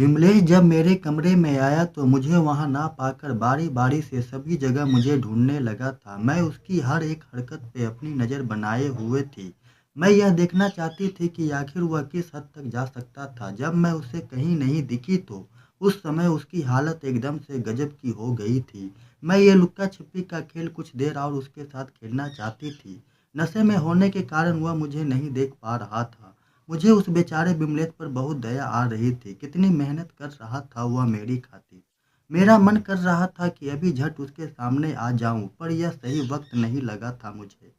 विमलेश जब मेरे कमरे में आया तो मुझे वहां ना पाकर बारी बारी से सभी जगह मुझे ढूंढने लगा था। मैं उसकी हर एक हरकत पे अपनी नज़र बनाए हुए थी। मैं यह देखना चाहती थी कि आखिर वह किस हद तक जा सकता था। जब मैं उसे कहीं नहीं दिखी तो उस समय उसकी हालत एकदम से गजब की हो गई थी। मैं ये लुक्का छिपी का खेल कुछ देर और उसके साथ खेलना चाहती थी। नशे में होने के कारण वह मुझे नहीं देख पा रहा था। मुझे उस बेचारे बिमलेश पर बहुत दया आ रही थी। कितनी मेहनत कर रहा था वह मेरी खातिर। मेरा मन कर रहा था कि अभी झट उसके सामने आ जाऊं, पर यह सही वक्त नहीं लगा था मुझे।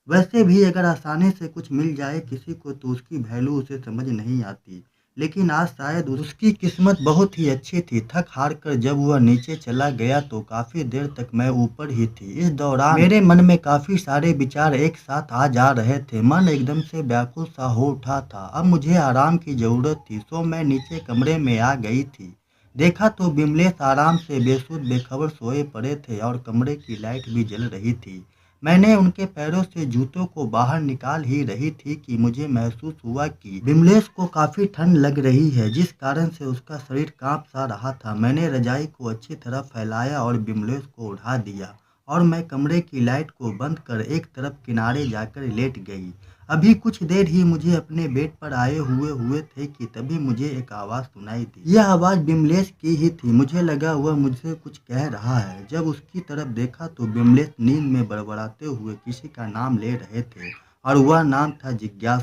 वैसे भी अगर आसानी से कुछ मिल जाए किसी को तो उसकी वैल्यू उसे समझ नहीं आती। लेकिन आज शायद उसकी किस्मत बहुत ही अच्छी थी। थक हार कर जब वह नीचे चला गया तो काफी देर तक मैं ऊपर ही थी। इस दौरान मेरे मन में काफी सारे विचार एक साथ आ जा रहे थे। मन एकदम से व्याकुल सा हो उठा था। अब मुझे आराम की जरूरत थी, सो मैं नीचे कमरे में आ गई थी। देखा तो बिमलेश आराम से बेसुध बेखबर सोए पड़े थे और कमरे की लाइट भी जल रही थी। मैंने उनके पैरों से जूतों को बाहर निकाल ही रही थी कि मुझे महसूस हुआ कि बिमलेश को काफी ठंड लग रही है, जिस कारण से उसका शरीर कांप सा रहा था। मैंने रजाई को अच्छी तरह फैलाया और बिमलेश को उठा दिया और मैं कमरे की लाइट को बंद कर एक तरफ किनारे जाकर लेट गई। अभी कुछ देर ही मुझे अपने बेड पर आए हुए हुए थे कि तभी मुझे एक आवाज़ सुनाई दी। यह आवाज़ बिमलेश की ही थी। मुझे लगा वह मुझसे कुछ कह रहा है। जब उसकी तरफ देखा तो बिमलेश नींद में बड़बड़ाते हुए किसी का नाम ले रहे थे और वह नाम था जिज्ञासा।